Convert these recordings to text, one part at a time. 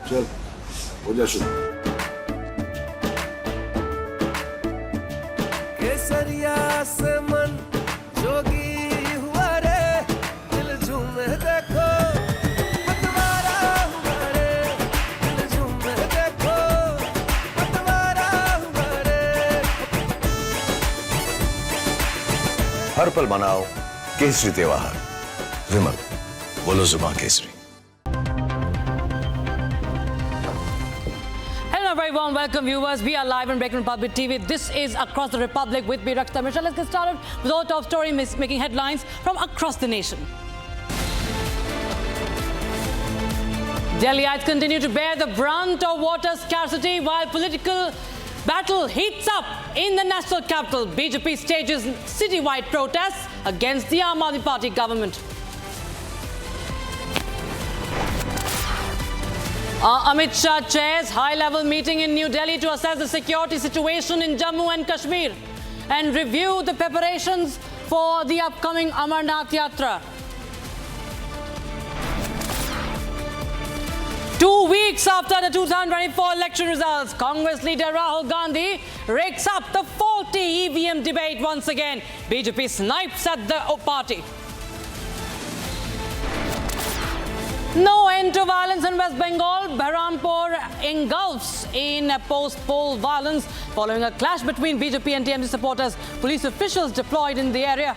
चल हो जा शुरू। केसरिया से मन जोगी हुआ रे, दिल झूमे देखो पतवारा हुआ रे, दिल झूमे देखो पतवारा हुआ रे। हर पल मनाओ केसरी त्योहार। विमल, बोलो जुबान Kesari. Hello, very warm welcome, viewers. We are live on Breaking Republic TV. This is Across the Republic with me, Rakshita Mishra. Let's get started with our top story making headlines from across the nation. Delhiites continue to bear the brunt of water scarcity while political battle heats up in the national capital. BJP stages citywide protests against the Aam Aadmi Party government. Amit Shah chairs high-level meeting in New Delhi to assess the security situation in Jammu and Kashmir and review the preparations for the upcoming Amarnath Yatra. 2 weeks after the 2024 election results, Congress leader Rahul Gandhi rakes up the faulty EVM debate once again. BJP snipes at the party. No end to violence in West Bengal. Bahrampur engulfs in post-poll violence following a clash between BJP and TMC supporters. Police officials deployed in the area.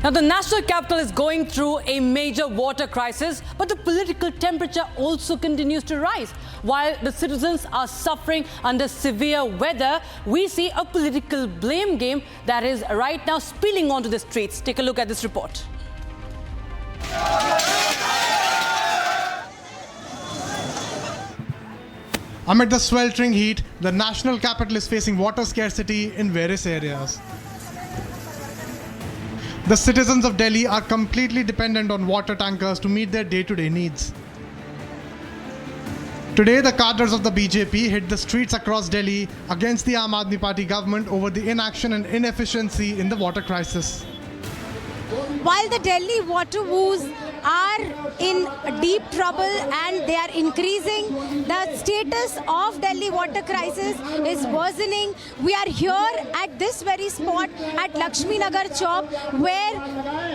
Now, the national capital is going through a major water crisis, but the political temperature also continues to rise. While the citizens are suffering under severe weather, we see a political blame game that is right now spilling onto the streets. Take a look at this report. Amid the sweltering heat, the national capital is facing water scarcity in various areas. The citizens of Delhi are completely dependent on water tankers to meet their day-to-day needs. Today, the cadres of the BJP hit the streets across Delhi against the Aam Aadmi Party government over the inaction and inefficiency in the water crisis. While the Delhi water woes are in deep trouble and they are increasing, the status of Delhi water crisis is worsening. We are here at this very spot at Lakshmi Nagar Chowk, where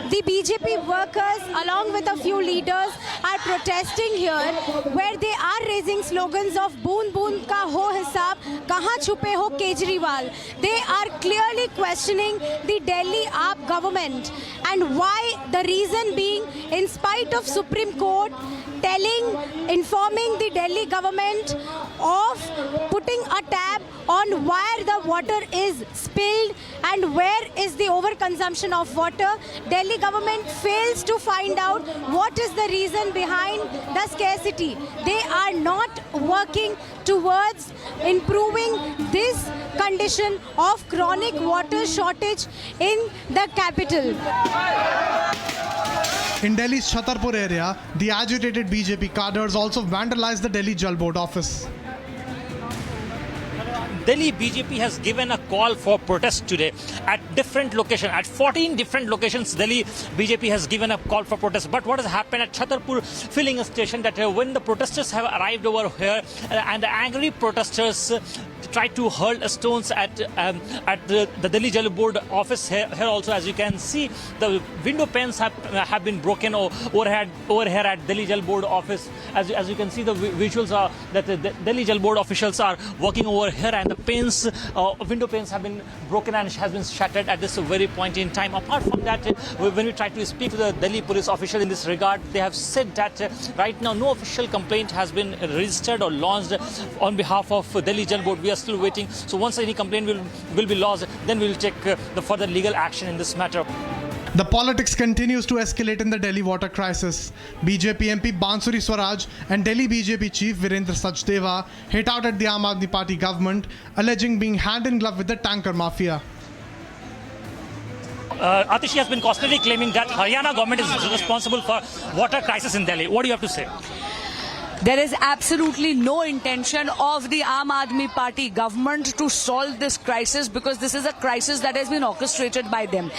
the BJP workers along with a few leaders are protesting here, where they are raising slogans of "Boond boond ka ho hisab, kahan chupe ho Kejriwal." They are clearly questioning the Delhi AAP government, and why the reason being, in spite of Supreme Court informing the Delhi government of putting a tab on where the water is spilled and where is the overconsumption of water, Delhi government fails to find out what is the reason behind the scarcity. They are not working towards improving this condition of chronic water shortage in the capital. In Delhi's Chhatarpur area, the agitated BJP cadres also vandalized the Delhi Jal Board office. Delhi BJP has given a call for protest today at different locations. At 14 different locations, Delhi BJP has given a call for protest. But what has happened at Chhatarpur filling station, that when the protesters have arrived over here and the angry protesters tried to hurl stones at the Delhi Jal Board office here also, as you can see, the window panes have been broken over here at Delhi Jal Board office. As you can see, the visuals are that the Delhi Jal Board officials are working over here, and the panes, window panes have been broken and has been shattered at this very point in time. Apart from that, when we try to speak to the Delhi police official in this regard, they have said that right now no official complaint has been registered or launched on behalf of Delhi Jal Board. We are still waiting. So once any complaint will be lodged, then we will take the further legal action in this matter. The politics continues to escalate in the Delhi water crisis. BJP MP Bansuri Swaraj and Delhi BJP chief Virendra Sachdeva hit out at the Aam Aadmi Party government, alleging being hand in glove with the tanker mafia. Atishi has been constantly claiming that Haryana government is responsible for water crisis in Delhi. What do you have to say? There is absolutely no intention of the Aam Aadmi Party government to solve this crisis, because this is a crisis that has been orchestrated by them.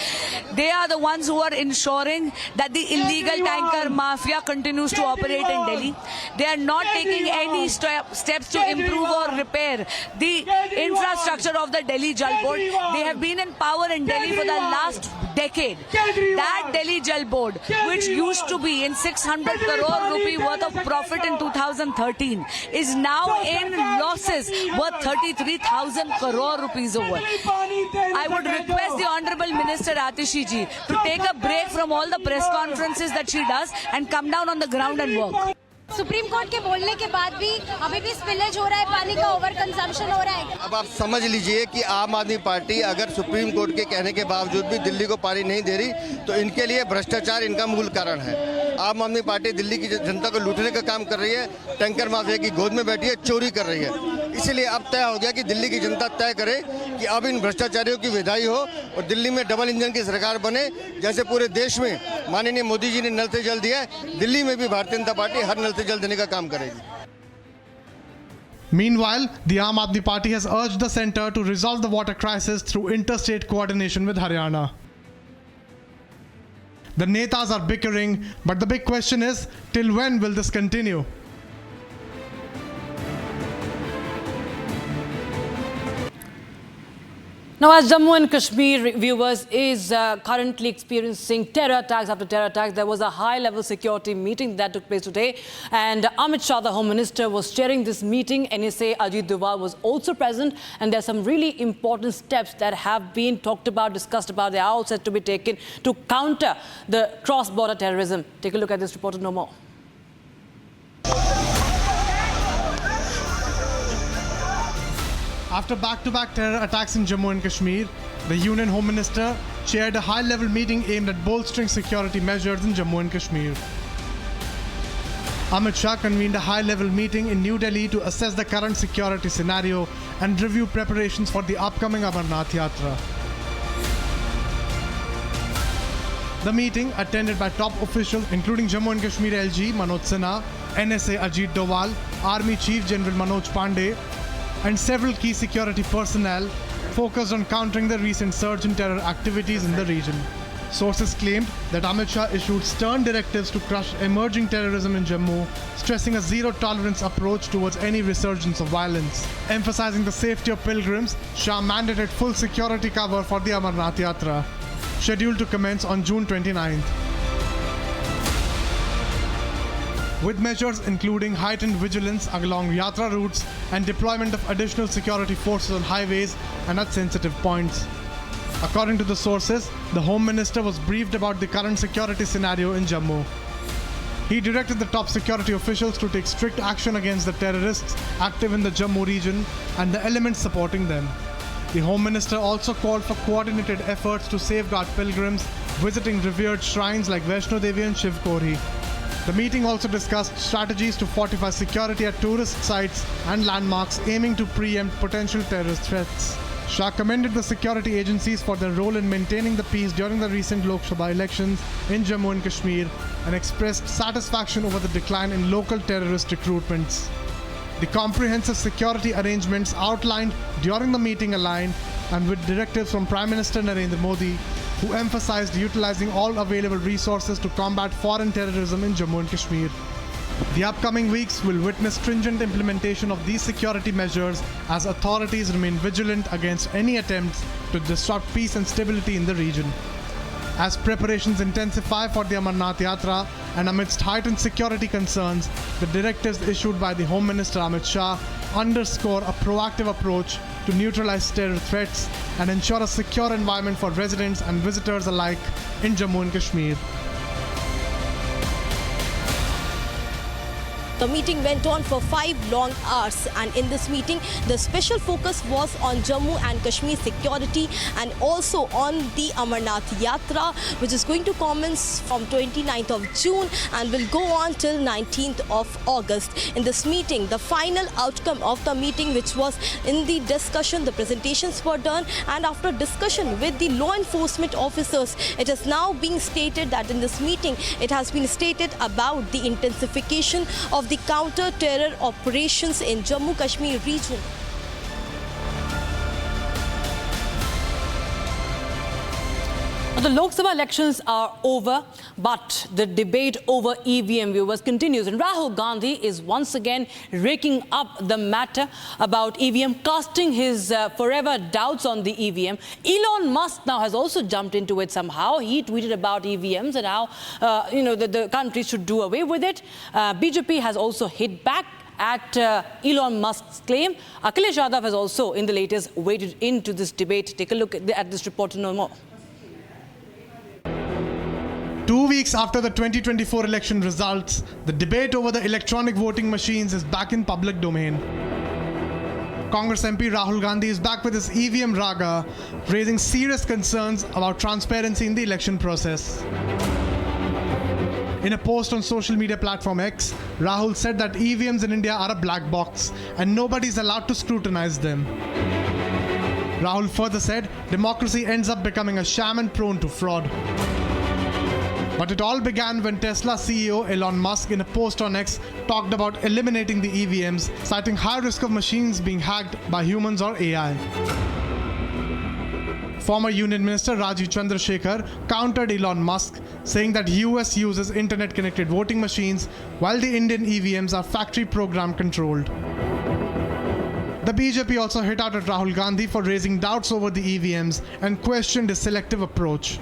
They are the ones who are ensuring that the illegal tanker mafia continues to operate in Delhi. They are not taking any steps to improve or repair the infrastructure of the Delhi Jal Board. They have been in power in Delhi for the last decade. That Delhi Jal Board, which used to be in 600 crore rupee worth of profit in 2013, is now in losses worth 33,000 crore rupees over. I would request the Honorable Minister Atishi ji to take a break from all the press conferences that she does and come down on the ground and work. Supreme court के बोलने के बाद भी अभी भी spillage हो रहा है, पानी का ओवर कंजम्पशन हो रहा है। अब आप समझ लीजिए कि आम आदमी पार्टी अगर सुप्रीम कोर्ट के कहने के बावजूद भी दिल्ली को पानी नहीं दे रही, तो इनके लिए भ्रष्टाचार इनका मूल कारण है। आम आदमी पार्टी दिल्ली की जनता को लूटने का काम कर रही है, टैंकर माफिया की गोद में बैठी है, चोरी कर रही है। इसीलिए अब तय हो गया कि दिल्ली की जनता तय करे कि अब इन भ्रष्टाचारियों की विदाई हो और दिल्ली में डबल इंजन की सरकार बने। जैसे पूरे देश में माननीय मोदी जी ने नल से जल दिया है, दिल्ली में भी भारतीय जनता पार्टी हर नल से जल देने का काम करेगी। Meanwhile, the Aam Aadmi Party has urged the centre to resolve the water crisis through interstate coordination with Haryana. The netas are bickering, but the big question is, till when will this continue? Now, as Jammu and Kashmir viewers is currently experiencing terror attacks after terror attacks, there was a high-level security meeting that took place today, and Amit Shah, the Home Minister, was chairing this meeting. NSA Ajit Doval was also present, and there are some really important steps that have been talked about, discussed about. They are all set to be taken to counter the cross-border terrorism. Take a look at this report to know more. After back-to-back terror attacks in Jammu and Kashmir, the Union Home Minister chaired a high-level meeting aimed at bolstering security measures in Jammu and Kashmir. Amit Shah convened a high-level meeting in New Delhi to assess the current security scenario and review preparations for the upcoming Amarnath Yatra. The meeting, attended by top officials including Jammu and Kashmir LG Manoj Sinha, NSA Ajit Doval, Army Chief General Manoj Pandey, and several key security personnel, focused on countering the recent surge in terror activities in the region. Sources claimed that Amit Shah issued stern directives to crush emerging terrorism in Jammu, stressing a zero-tolerance approach towards any resurgence of violence. Emphasizing the safety of pilgrims, Shah mandated full security cover for the Amarnath Yatra, scheduled to commence on June 29th. With measures including heightened vigilance along Yatra routes and deployment of additional security forces on highways and at sensitive points. According to the sources, the Home Minister was briefed about the current security scenario in Jammu. He directed the top security officials to take strict action against the terrorists active in the Jammu region and the elements supporting them. The Home Minister also called for coordinated efforts to safeguard pilgrims visiting revered shrines like Vaishno Devi and Shiv Kori. The meeting also discussed strategies to fortify security at tourist sites and landmarks, aiming to preempt potential terrorist threats. Shah commended the security agencies for their role in maintaining the peace during the recent Lok Sabha elections in Jammu and Kashmir and expressed satisfaction over the decline in local terrorist recruitments. The comprehensive security arrangements outlined during the meeting aligned and with directives from Prime Minister Narendra Modi, who emphasized utilizing all available resources to combat foreign terrorism in Jammu and Kashmir. The upcoming weeks will witness stringent implementation of these security measures as authorities remain vigilant against any attempts to disrupt peace and stability in the region. As preparations intensify for the Amarnath Yatra and amidst heightened security concerns, the directives issued by the Home Minister Amit Shah underscore a proactive approach to neutralize terror threats and ensure a secure environment for residents and visitors alike in Jammu and Kashmir. The meeting went on for 5 long hours, and in this meeting the special focus was on Jammu and Kashmir security and also on the Amarnath Yatra, which is going to commence from 29th of June and will go on till 19th of August. In this meeting, the final outcome of the meeting, which was in the discussion, the presentations were done, and after discussion with the law enforcement officers, it is now being stated that in this meeting it has been stated about the intensification of of the counter-terror operations in Jammu Kashmir region. The Lok Sabha elections are over, but the debate over EVM viewers continues. And Rahul Gandhi is once again raking up the matter about EVM, casting his forever doubts on the EVM. Elon Musk now has also jumped into it somehow. He tweeted about EVMs and how, the country should do away with it. BJP has also hit back at Elon Musk's claim. Akhilesh Yadav has also, in the latest, waded into this debate. Take a look at this report to know more. 2 weeks after the 2024 election results, the debate over the electronic voting machines is back in public domain. Congress MP Rahul Gandhi is back with his EVM raga, raising serious concerns about transparency in the election process. In a post on social media platform X, Rahul said that EVMs in India are a black box and nobody is allowed to scrutinize them. Rahul further said, democracy ends up becoming a sham and prone to fraud. But it all began when Tesla CEO Elon Musk, in a post on X, talked about eliminating the EVMs, citing high risk of machines being hacked by humans or AI. Former Union Minister Rajiv Chandrasekhar countered Elon Musk, saying that US uses internet-connected voting machines, while the Indian EVMs are factory program controlled. The BJP also hit out at Rahul Gandhi for raising doubts over the EVMs and questioned his selective approach.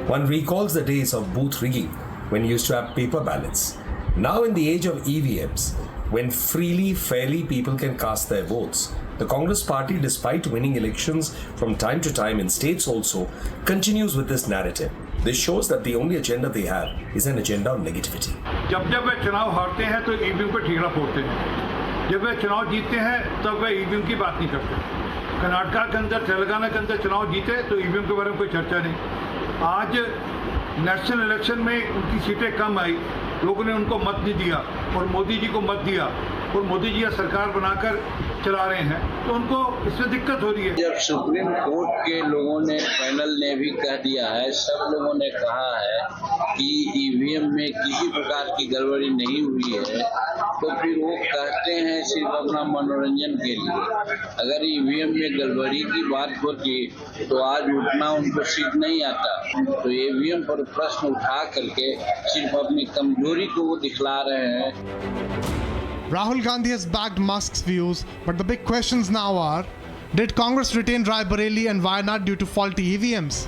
One recalls the days of booth rigging when you used to have paper ballots. Now in the age of EVMs, when freely, fairly people can cast their votes, the Congress party, despite winning elections from time to time in states also, continues with this narrative. This shows that the only agenda they have is an agenda of negativity. जब वे चुनाव हारते हैं तो EVM पर ठीकरा फोड़ते हैं, जब वे चुनाव जीतते हैं तब वे ईवीएम की बात नहीं करते। कर्नाटका के अंदर, तेलंगाना के अंदर चुनाव जीते तो ईवीएम के बारे में कोई चर्चा नहीं। आज नेशनल इलेक्शन में उनकी सीटें कम आई, लोगों ने उनको मत नहीं दिया और मोदी जी को मत दिया और मोदी जी सरकार बनाकर चला रहे हैं, तो उनको इसमें दिक्कत हो रही है। जब सुप्रीम कोर्ट के लोगों ने, पैनल ने भी कह दिया है, सब लोगों ने कहा है कि ईवीएम में किसी प्रकार की गड़बड़ी नहीं हुई है, तो फिर वो कहते हैं सिर्फ अपना मनोरंजन के लिए। अगर ईवीएम में गड़बड़ी की बात होती तो आज उठना उनको सीट नहीं आता। तो ईवीएम पर प्रश्न उठा करके सिर्फ अपनी कमजोरी को वो दिखला रहे हैं। Rahul Gandhi has backed Musk's views, but the big questions now are, did Congress retain Rai Bareli and Wayanad due to faulty EVMs?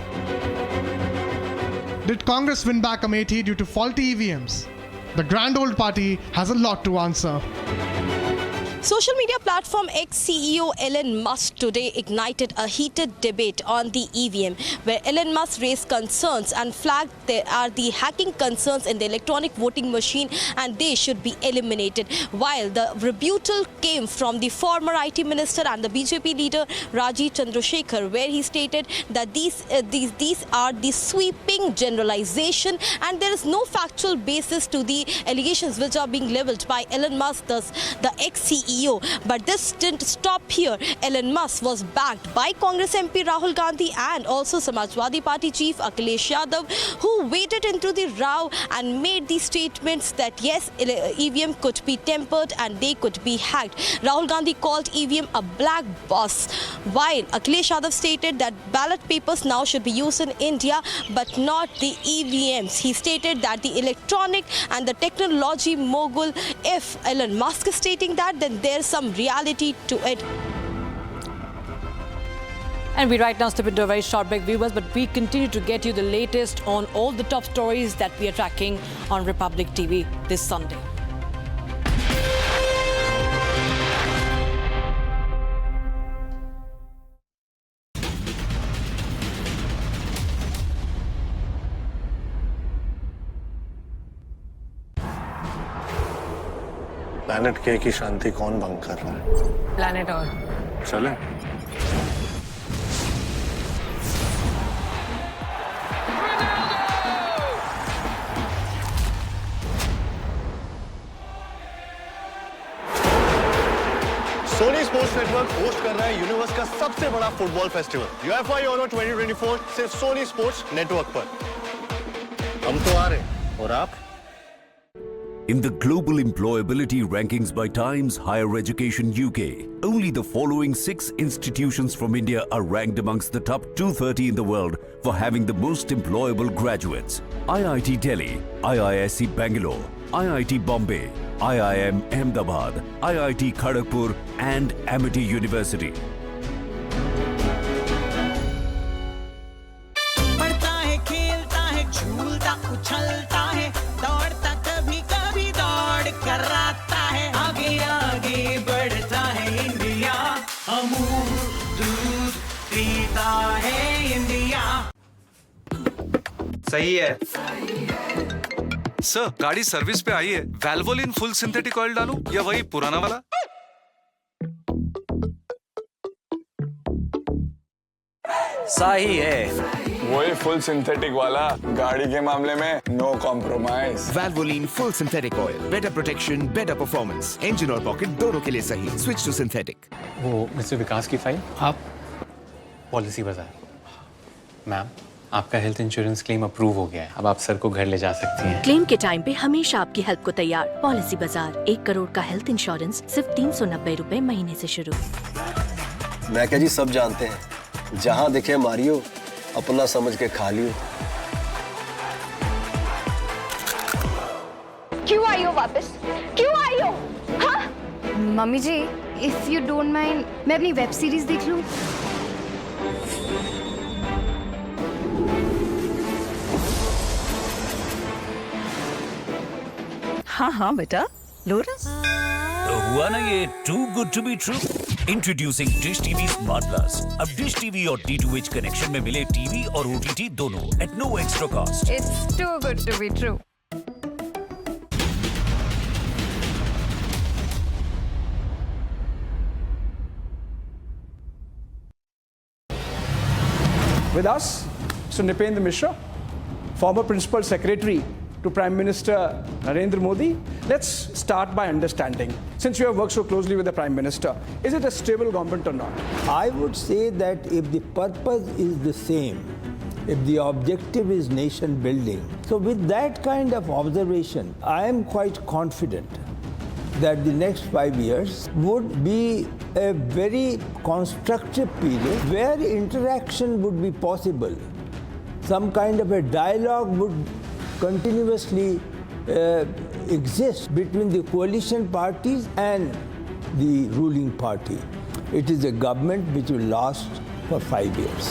Did Congress win back Amethi due to faulty EVMs? The grand old party has a lot to answer. Social media platform X CEO Elon Musk today ignited a heated debate on the EVM, where Elon Musk raised concerns and flagged there are the hacking concerns in the electronic voting machine and they should be eliminated. While the rebuttal came from the former IT minister and the BJP leader Rajiv Chandrasekhar, where he stated that these are the sweeping generalization and there is no factual basis to the allegations which are being leveled by Elon Musk, thus the ex-CEO. But this didn't stop here. Elon Musk was backed by Congress MP Rahul Gandhi and also Samajwadi Party chief Akhilesh Yadav, who waded into the row and made these statements that yes, EVM could be tempered and they could be hacked. Rahul Gandhi called EVM a black box, while Akhilesh Yadav stated that ballot papers now should be used in India but not the EVMs. He stated that the electronic and the technology mogul, if Elon Musk is stating that, then there's some reality to it. And we right now step into a very short break, viewers, but we continue to get you the latest on all the top stories that we are tracking on Republic TV this Sunday. Planet के की शांति कौन भंग कर रहा है? Planet Earth. चले? Soni sports network host कर रहा है यूनिवर्स का सबसे बड़ा फुटबॉल फेस्टिवल UEFA यूरो 2024 सिर्फ सोनी स्पोर्ट्स नेटवर्क पर। हम तो आ रहे हैं और आप In the global employability rankings by Times Higher Education UK, only the following 6 institutions from India are ranked amongst the top 230 in the world for having the most employable graduates. IIT Delhi, IISc Bangalore, IIT Bombay, IIM Ahmedabad, IIT Kharagpur and Amity University. पढ़ता है, खेलता है, झूलता, उछलता है, दौड़ता कभी कभी दौड़ कराता है, आगे आगे बढ़ता है इंडिया, अमूल दूध पीता है इंडिया। सही है सर, गाड़ी सर्विस पे आई है। वैल्वोलिन फुल सिंथेटिक ऑयल डालूं या वही पुराना वाला? सही है, वही फुल सिंथेटिक वाला। गाड़ी के मामले में no compromise. Valvoline full synthetic oil, better protection, better performance, engine और पॉकेट दोनों के लिए सही। Switch to synthetic. वो मिस्टर विकास की फाइल आप पॉलिसी बाजार। मैम, आपका हेल्थ इंश्योरेंस क्लेम अप्रूव हो गया है। अब आप सर को घर ले जा सकती हैं। क्लेम के टाइम पे हमेशा आपकी हेल्प को तैयार। पॉलिसी बाजार, 1 करोड़ का हेल्थ इंश्योरेंस सिर्फ 390 रुपए महीने से शुरू। मैं क्या जी, सब जानते हैं, जहाँ दिखे मारियो, अपना समझ के खा लियो। क्यों आई हो वापस? क्यों आई हो? हाँ? Mummy ji, if you don't mind, मैं अपनी वेब सीरीज देख लूं? हाँ हाँ बेटा, लोरस हुआ ना ये too good to be true. Introducing Dish TV Smart Plus. अब डिश टीवी और D2H कनेक्शन में मिले टीवी और OTT दोनों at no extra cost. It's too good to be true. With us, Mr. Nipendra Mishra, former Principal Secretary to Prime Minister Narendra Modi. Let's start by understanding, since you have worked so closely with the Prime Minister, is it a stable government or not? I would say that if the purpose is the same, if the objective is nation building, so with that kind of observation, I am quite confident that the next 5 years would be a very constructive period where interaction would be possible. Some kind of a dialogue would continuously exist between the coalition parties and the ruling party. It is a government which will last for 5 years.